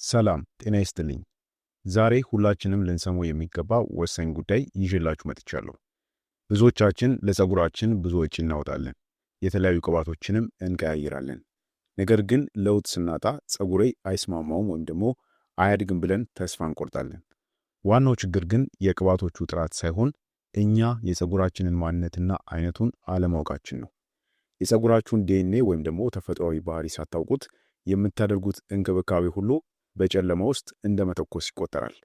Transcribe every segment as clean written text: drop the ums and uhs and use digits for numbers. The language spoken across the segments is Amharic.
ሰላም ጤና ይስጥልኝ። ዛሬ ሁላችንም ልንሰማው የሚገባ ወሳኝ ጉዳይ ይዤላችሁ መጥቻለሁ። ብዙዎቻችን ለፀጉራችን ብዙ ወጪ እናወጣለን፣ የተለያዩ ቅባቶችንም እንቀያይራለን። ነገር ግን ለውጥ ስናጣ ፀጉሬ አይስማማውም ወይም ደግሞ አያድግም ብለን ተስፋ እንቆርጣለን። ዋናው ችግር ግን የቅባቶቹ ጥራት ሳይሆን እኛ የፀጉራችንን ማንነትና አይነቱን አለማወቃችን ነው። የፀጉራችሁን ዲኤንኤ ወይም ደግሞ ተፈጥሯዊ ባህሪ ሳታውቁት የምታደርጉት እንክብካቤ ሁሉ በጨለማ ውስጥ እንደ መተኮስ ይቆጠራል።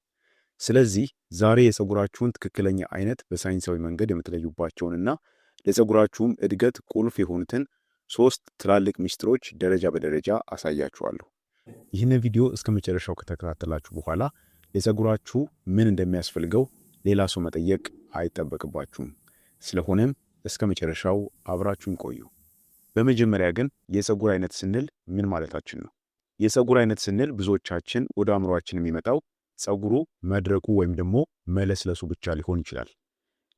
ስለዚህ ዛሬ የፀጉራችሁን ትክክለኛ አይነት በሳይንሳዊ መንገድ የምትለዩባቸውንና ለፀጉራችሁም እድገት ቁልፍ የሆኑትን 3 ትላልቅ ሚስጥሮች ደረጃ በደረጃ አሳያችኋለሁ። ይህንን ቪዲዮ እስከ መጨረሻው ከተከታተላችሁ በኋላ ለፀጉራችሁ ምን እንደሚያስፈልገው ሌላ ሰው መጠየቅ አይጠበቅባችሁም። ስለሆነም እስከ መጨረሻው አብራችሁን ቆዩ። በመጀመሪያ ግን የፀጉር አይነት ስንል ምን ማለታችን ነው? የፀጉር አይነት ስንል ብዙዎቻችን ወደ አእምሮአችን የሚመጣው ፀጉሩ መድረቁ ወይም ደግሞ መለስለሱ ብቻ ሊሆን ይችላል።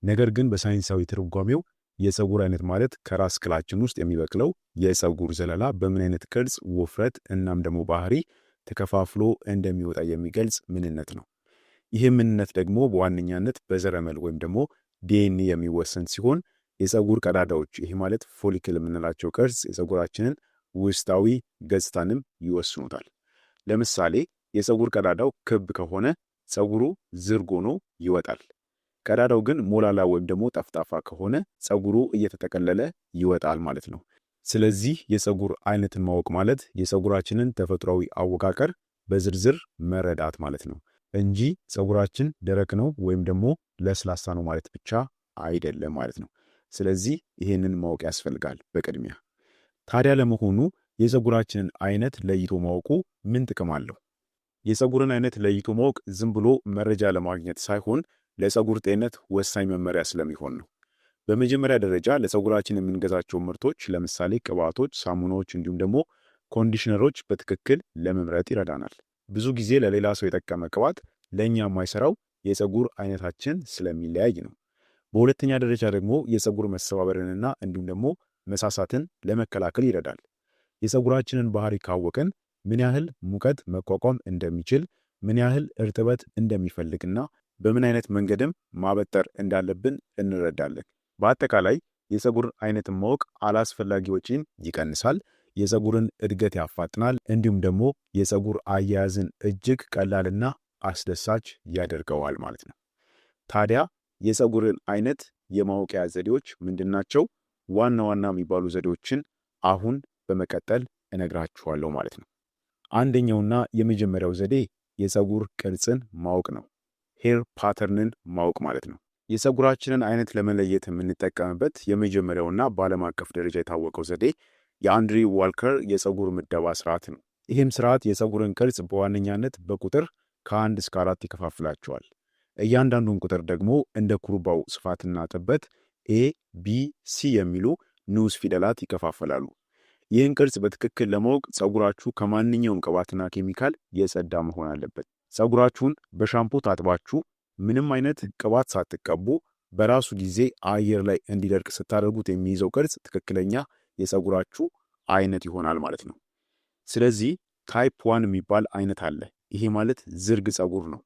ነገር ግን በሳይንሳዊ ትርጓሜው የፀጉር አይነት ማለት ከራስ ቅላችን ውስጥ የሚበቅለው የፀጉር ዘለላ በምን አይነት ቅርጽ፣ ውፍረት እናም ደግሞ ባህሪ ተከፋፍሎ እንደሚወጣ የሚገልጽ ምንነት ነው። ይህ ምንነት ደግሞ በዋነኛነት በዘረመል ወይም ደግሞ ዲኤንኤ የሚወሰን ሲሆን የፀጉር ቀዳዳዎች ይህ ማለት ፎሊክል የምንላቸው ቅርጽ የፀጉራችንን ውስጣዊ ገጽታንም ይወስኑታል። ለምሳሌ የፀጉር ቀዳዳው ክብ ከሆነ ፀጉሩ ዝርግ ሆኖ ይወጣል። ቀዳዳው ግን ሞላላ ወይም ደግሞ ጠፍጣፋ ከሆነ ፀጉሩ እየተጠቀለለ ይወጣል ማለት ነው። ስለዚህ የፀጉር አይነትን ማወቅ ማለት የፀጉራችንን ተፈጥሯዊ አወቃቀር በዝርዝር መረዳት ማለት ነው እንጂ ፀጉራችን ደረቅ ነው ወይም ደግሞ ለስላሳ ነው ማለት ብቻ አይደለም ማለት ነው። ስለዚህ ይሄንን ማወቅ ያስፈልጋል በቅድሚያ። ታዲያ ለመሆኑ የፀጉራችንን አይነት ለይቶ ማወቁ ምን ጥቅም አለው? የፀጉርን አይነት ለይቶ ማወቅ ዝም ብሎ መረጃ ለማግኘት ሳይሆን ለፀጉር ጤንነት ወሳኝ መመሪያ ስለሚሆን ነው። በመጀመሪያ ደረጃ ለፀጉራችን የምንገዛቸው ምርቶች ለምሳሌ ቅባቶች፣ ሳሙናዎች እንዲሁም ደግሞ ኮንዲሽነሮች በትክክል ለመምረጥ ይረዳናል። ብዙ ጊዜ ለሌላ ሰው የጠቀመ ቅባት ለእኛ የማይሰራው የፀጉር አይነታችን ስለሚለያይ ነው። በሁለተኛ ደረጃ ደግሞ የፀጉር መሰባበርንና እንዲሁም ደግሞ መሳሳትን ለመከላከል ይረዳል። የፀጉራችንን ባህሪ ካወቅን ምን ያህል ሙቀት መቋቋም እንደሚችል፣ ምን ያህል እርጥበት እንደሚፈልግና በምን አይነት መንገድም ማበጠር እንዳለብን እንረዳለን። በአጠቃላይ የፀጉር አይነትን ማወቅ አላስፈላጊ ወጪን ይቀንሳል፣ የፀጉርን እድገት ያፋጥናል፣ እንዲሁም ደግሞ የፀጉር አያያዝን እጅግ ቀላልና አስደሳች ያደርገዋል ማለት ነው። ታዲያ የፀጉርን አይነት የማወቂያ ዘዴዎች ምንድናቸው? ዋና ዋና የሚባሉ ዘዴዎችን አሁን በመቀጠል እነግራችኋለሁ ማለት ነው። አንደኛውና የመጀመሪያው ዘዴ የፀጉር ቅርጽን ማወቅ ነው። ሄር ፓተርንን ማወቅ ማለት ነው። የፀጉራችንን አይነት ለመለየት የምንጠቀምበት የመጀመሪያውና በዓለም አቀፍ ደረጃ የታወቀው ዘዴ የአንድሪ ዋልከር የፀጉር ምደባ ስርዓት ነው። ይህም ስርዓት የፀጉርን ቅርጽ በዋነኛነት በቁጥር ከ1 እስከ 4 ይከፋፍላቸዋል። እያንዳንዱን ቁጥር ደግሞ እንደ ኩርባው ስፋትና ጥበት ኤ፣ ቢ፣ ሲ የሚሉ ንዑስ ፊደላት ይከፋፈላሉ። ይህን ቅርጽ በትክክል ለማወቅ ፀጉራችሁ ከማንኛውም ቅባትና ኬሚካል የጸዳ መሆን አለበት። ፀጉራችሁን በሻምፖ ታጥባችሁ ምንም አይነት ቅባት ሳትቀቡ በራሱ ጊዜ አየር ላይ እንዲደርቅ ስታደርጉት የሚይዘው ቅርጽ ትክክለኛ የፀጉራችሁ አይነት ይሆናል ማለት ነው። ስለዚህ ታይፕ 1 የሚባል አይነት አለ። ይሄ ማለት ዝርግ ፀጉር ነው።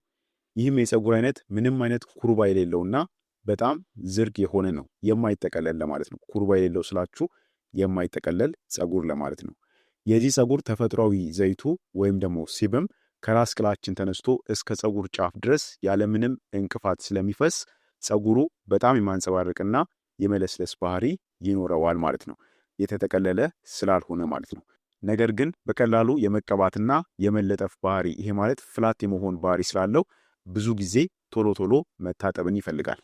ይህም የፀጉር አይነት ምንም አይነት ኩርባ የሌለውና በጣም ዝርግ የሆነ ነው። የማይጠቀለል ለማለት ነው። ኩርባ የሌለው ስላችሁ የማይጠቀለል ፀጉር ለማለት ነው። የዚህ ፀጉር ተፈጥሯዊ ዘይቱ ወይም ደግሞ ሲብም ከራስ ቅላችን ተነስቶ እስከ ፀጉር ጫፍ ድረስ ያለምንም እንቅፋት ስለሚፈስ ፀጉሩ በጣም የማንጸባረቅና የመለስለስ ባህሪ ይኖረዋል ማለት ነው። የተጠቀለለ ስላልሆነ ማለት ነው። ነገር ግን በቀላሉ የመቀባትና የመለጠፍ ባህሪ ይሄ ማለት ፍላት የመሆን ባህሪ ስላለው ብዙ ጊዜ ቶሎ ቶሎ መታጠብን ይፈልጋል።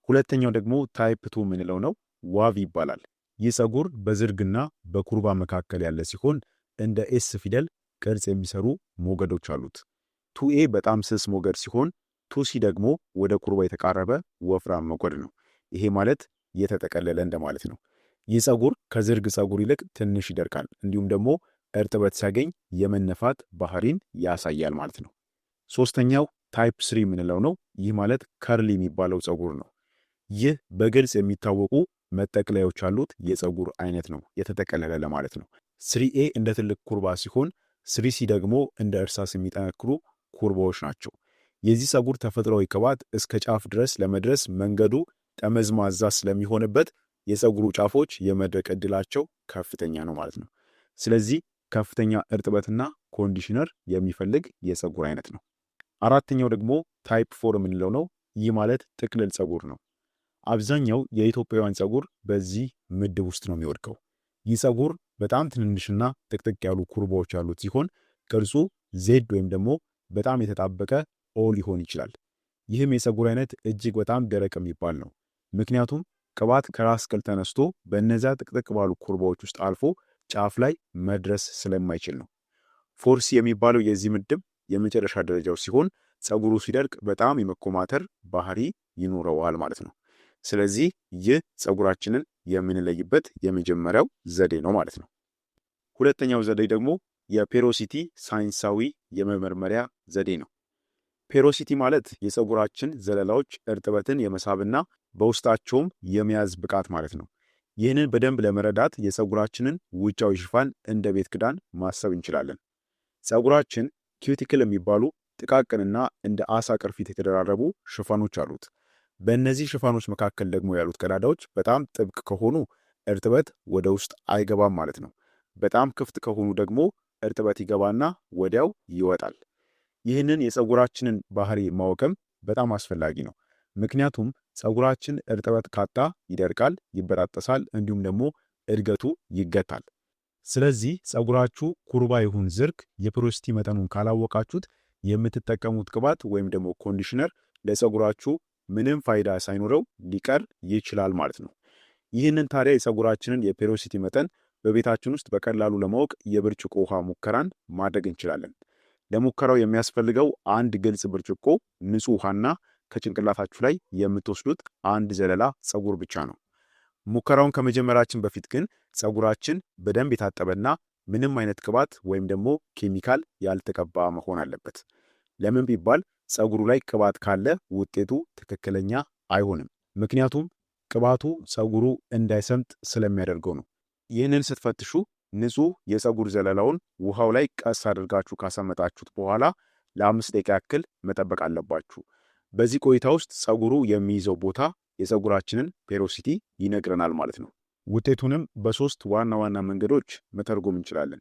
ሁለተኛው ደግሞ ታይፕ 2 የምንለው ነው። ዋቭ ይባላል። ይህ ፀጉር በዝርግና በኩርባ መካከል ያለ ሲሆን እንደ ኤስ ፊደል ቅርጽ የሚሰሩ ሞገዶች አሉት። 2ኤ በጣም ስስ ሞገድ ሲሆን 2ሲ ደግሞ ወደ ኩርባ የተቃረበ ወፍራም ሞገድ ነው። ይሄ ማለት የተጠቀለለ እንደማለት ነው። ይህ ፀጉር ከዝርግ ፀጉር ይልቅ ትንሽ ይደርቃል፣ እንዲሁም ደግሞ እርጥበት ሲያገኝ የመነፋት ባህሪን ያሳያል ማለት ነው። ሶስተኛው ታይፕ 3 የምንለው ነው። ይህ ማለት ከርሊ የሚባለው ፀጉር ነው። ይህ በግልጽ የሚታወቁ መጠቅለያዎች ያሉት የፀጉር አይነት ነው። የተጠቀለለ ለማለት ነው። 3ኤ እንደ ትልቅ ኩርባ ሲሆን ስሪሲ ደግሞ እንደ እርሳስ የሚጠነክሩ ኩርባዎች ናቸው። የዚህ ፀጉር ተፈጥሯዊ ቅባት እስከ ጫፍ ድረስ ለመድረስ መንገዱ ጠመዝማዛ ስለሚሆንበት የፀጉሩ ጫፎች የመድረቅ ዕድላቸው ከፍተኛ ነው ማለት ነው። ስለዚህ ከፍተኛ እርጥበትና ኮንዲሽነር የሚፈልግ የፀጉር አይነት ነው። አራተኛው ደግሞ ታይፕ 4 የምንለው ነው። ይህ ማለት ጥቅልል ፀጉር ነው። አብዛኛው የኢትዮጵያውያን ፀጉር በዚህ ምድብ ውስጥ ነው የሚወድቀው። ይህ ፀጉር በጣም ትንንሽና ጥቅጥቅ ያሉ ኩርባዎች ያሉት ሲሆን ቅርጹ ዜድ ወይም ደግሞ በጣም የተጣበቀ ኦ ሊሆን ይችላል። ይህም የፀጉር አይነት እጅግ በጣም ደረቅ የሚባል ነው። ምክንያቱም ቅባት ከራስ ቅል ተነስቶ በእነዚያ ጥቅጥቅ ባሉ ኩርባዎች ውስጥ አልፎ ጫፍ ላይ መድረስ ስለማይችል ነው። ፎርሲ የሚባለው የዚህ ምድብ የመጨረሻ ደረጃው ሲሆን ፀጉሩ ሲደርቅ በጣም የመኮማተር ባህሪ ይኖረዋል ማለት ነው። ስለዚህ ይህ ፀጉራችንን የምንለይበት የመጀመሪያው ዘዴ ነው ማለት ነው። ሁለተኛው ዘዴ ደግሞ የፔሮሲቲ ሳይንሳዊ የመመርመሪያ ዘዴ ነው። ፔሮሲቲ ማለት የፀጉራችን ዘለላዎች እርጥበትን የመሳብና በውስጣቸውም የመያዝ ብቃት ማለት ነው። ይህንን በደንብ ለመረዳት የፀጉራችንን ውጫዊ ሽፋን እንደ ቤት ክዳን ማሰብ እንችላለን። ፀጉራችን ኪዩቲክል የሚባሉ ጥቃቅንና እንደ አሳ ቅርፊት የተደራረቡ ሽፋኖች አሉት። በእነዚህ ሽፋኖች መካከል ደግሞ ያሉት ቀዳዳዎች በጣም ጥብቅ ከሆኑ እርጥበት ወደ ውስጥ አይገባም ማለት ነው። በጣም ክፍት ከሆኑ ደግሞ እርጥበት ይገባና ወዲያው ይወጣል። ይህንን የፀጉራችንን ባህሪ ማወቅም በጣም አስፈላጊ ነው። ምክንያቱም ፀጉራችን እርጥበት ካጣ ይደርቃል፣ ይበጣጠሳል፣ እንዲሁም ደግሞ እድገቱ ይገታል። ስለዚህ ፀጉራችሁ ኩርባ ይሁን ዝርግ የፔሮሲቲ መጠኑን ካላወቃችሁት የምትጠቀሙት ቅባት ወይም ደግሞ ኮንዲሽነር ለፀጉራችሁ ምንም ፋይዳ ሳይኖረው ሊቀር ይችላል ማለት ነው። ይህንን ታዲያ የፀጉራችንን የፔሮሲቲ መጠን በቤታችን ውስጥ በቀላሉ ለማወቅ የብርጭቆ ውሃ ሙከራን ማድረግ እንችላለን። ለሙከራው የሚያስፈልገው አንድ ግልጽ ብርጭቆ ንጹህ ውሃና ከጭንቅላታችሁ ላይ የምትወስዱት አንድ ዘለላ ፀጉር ብቻ ነው። ሙከራውን ከመጀመራችን በፊት ግን ፀጉራችን በደንብ የታጠበና ምንም አይነት ቅባት ወይም ደግሞ ኬሚካል ያልተቀባ መሆን አለበት። ለምን ቢባል ፀጉሩ ላይ ቅባት ካለ ውጤቱ ትክክለኛ አይሆንም። ምክንያቱም ቅባቱ ፀጉሩ እንዳይሰምጥ ስለሚያደርገው ነው። ይህንን ስትፈትሹ ንጹህ የፀጉር ዘለላውን ውሃው ላይ ቀስ አድርጋችሁ ካሰመጣችሁት በኋላ ለ5 ደቂቃ ያክል መጠበቅ አለባችሁ። በዚህ ቆይታ ውስጥ ፀጉሩ የሚይዘው ቦታ የፀጉራችንን ፔሮሲቲ ይነግረናል ማለት ነው። ውጤቱንም በሶስት ዋና ዋና መንገዶች መተርጎም እንችላለን።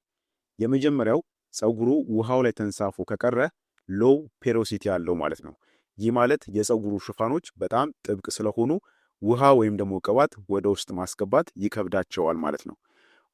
የመጀመሪያው ፀጉሩ ውሃው ላይ ተንሳፎ ከቀረ ሎው ፔሮሲቲ ያለው ማለት ነው። ይህ ማለት የፀጉሩ ሽፋኖች በጣም ጥብቅ ስለሆኑ ውሃ ወይም ደግሞ ቅባት ወደ ውስጥ ማስገባት ይከብዳቸዋል ማለት ነው።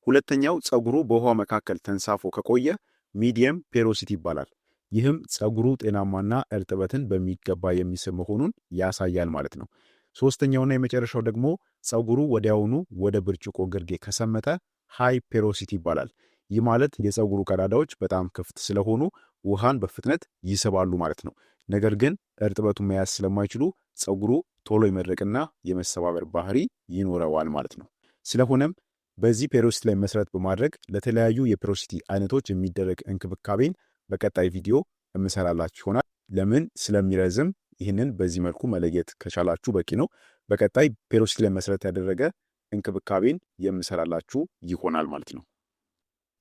ሁለተኛው ፀጉሩ በውሃ መካከል ተንሳፎ ከቆየ ሚዲየም ፔሮሲቲ ይባላል። ይህም ፀጉሩ ጤናማና እርጥበትን በሚገባ የሚስብ መሆኑን ያሳያል ማለት ነው። ሶስተኛውና የመጨረሻው ደግሞ ፀጉሩ ወዲያውኑ ወደ ብርጭቆ ግርጌ ከሰመጠ ሃይ ፔሮሲቲ ይባላል። ይህ ማለት የፀጉሩ ቀዳዳዎች በጣም ክፍት ስለሆኑ ውሃን በፍጥነት ይስባሉ ማለት ነው። ነገር ግን እርጥበቱን መያዝ ስለማይችሉ ፀጉሩ ቶሎ የመድረቅና የመሰባበር ባህሪ ይኖረዋል ማለት ነው። ስለሆነም በዚህ ፔሮሲቲ ላይ መሰረት በማድረግ ለተለያዩ የፔሮሲቲ አይነቶች የሚደረግ እንክብካቤን በቀጣይ ቪዲዮ የምሰራላችሁ ይሆናል። ለምን ስለሚረዝም ይህንን በዚህ መልኩ መለየት ከቻላችሁ በቂ ነው። በቀጣይ ፔሮሲቲ ላይ መሰረት ያደረገ እንክብካቤን የምሰራላችሁ ይሆናል ማለት ነው።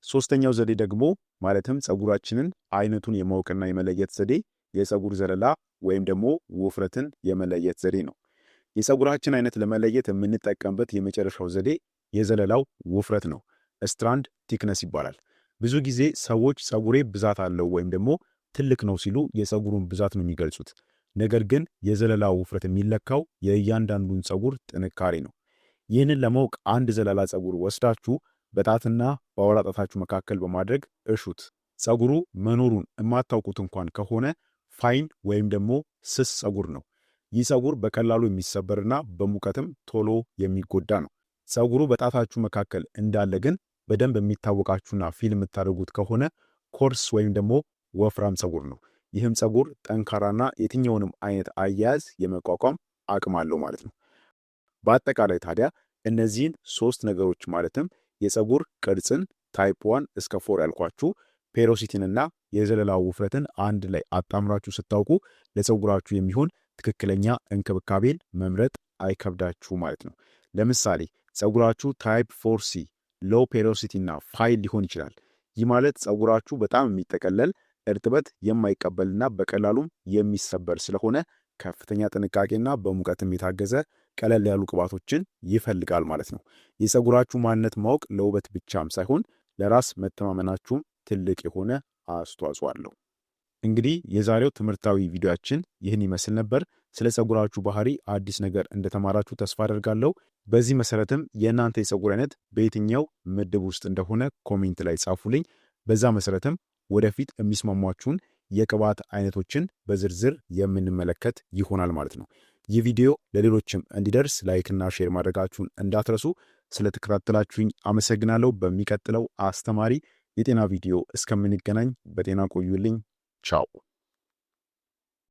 ሶስተኛው ዘዴ ደግሞ ማለትም ፀጉራችንን አይነቱን የማወቅና የመለየት ዘዴ የፀጉር ዘለላ ወይም ደግሞ ውፍረትን የመለየት ዘዴ ነው። የፀጉራችን አይነት ለመለየት የምንጠቀምበት የመጨረሻው ዘዴ የዘለላው ውፍረት ነው። ስትራንድ ቲክነስ ይባላል። ብዙ ጊዜ ሰዎች ፀጉሬ ብዛት አለው ወይም ደግሞ ትልቅ ነው ሲሉ የፀጉሩን ብዛት ነው የሚገልጹት። ነገር ግን የዘለላው ውፍረት የሚለካው የእያንዳንዱን ፀጉር ጥንካሬ ነው። ይህንን ለማወቅ አንድ ዘለላ ፀጉር ወስዳችሁ በጣትና በአውራ ጣታችሁ መካከል በማድረግ እሹት። ፀጉሩ መኖሩን የማታውቁት እንኳን ከሆነ ፋይን ወይም ደግሞ ስስ ፀጉር ነው። ይህ ፀጉር በቀላሉ የሚሰበርና በሙቀትም ቶሎ የሚጎዳ ነው። ፀጉሩ በጣታችሁ መካከል እንዳለ ግን በደንብ የሚታወቃችሁና ፊል የምታደርጉት ከሆነ ኮርስ ወይም ደግሞ ወፍራም ፀጉር ነው። ይህም ፀጉር ጠንካራና የትኛውንም አይነት አያያዝ የመቋቋም አቅም አለው ማለት ነው። በአጠቃላይ ታዲያ እነዚህን ሶስት ነገሮች ማለትም የፀጉር ቅርጽን ታይፕ 1 እስከ 4 ያልኳችሁ ፔሮሲቲንና የዘለላው ውፍረትን አንድ ላይ አጣምራችሁ ስታውቁ ለፀጉራችሁ የሚሆን ትክክለኛ እንክብካቤን መምረጥ አይከብዳችሁ ማለት ነው። ለምሳሌ ፀጉራችሁ ታይፕ 4C ሎው ፔሮሲቲ እና ፋይል ሊሆን ይችላል። ይህ ማለት ፀጉራችሁ በጣም የሚጠቀለል እርጥበት የማይቀበልና በቀላሉም የሚሰበር ስለሆነ ከፍተኛ ጥንቃቄና በሙቀትም የታገዘ ቀለል ያሉ ቅባቶችን ይፈልጋል ማለት ነው። የፀጉራችሁ ማንነት ማወቅ ለውበት ብቻም ሳይሆን ለራስ መተማመናችሁም ትልቅ የሆነ አስተዋጽኦ አለው። እንግዲህ የዛሬው ትምህርታዊ ቪዲዮአችን ይህን ይመስል ነበር። ስለ ፀጉራችሁ ባህሪ አዲስ ነገር እንደተማራችሁ ተስፋ አደርጋለሁ። በዚህ መሰረትም የእናንተ የፀጉር አይነት በየትኛው ምድብ ውስጥ እንደሆነ ኮሜንት ላይ ጻፉልኝ። በዛ መሰረትም ወደፊት የሚስማሟችሁን የቅባት አይነቶችን በዝርዝር የምንመለከት ይሆናል ማለት ነው። ይህ ቪዲዮ ለሌሎችም እንዲደርስ ላይክና ሼር ማድረጋችሁን እንዳትረሱ። ስለተከታተላችሁኝ አመሰግናለሁ። በሚቀጥለው አስተማሪ የጤና ቪዲዮ እስከምንገናኝ በጤና ቆዩልኝ። ቻው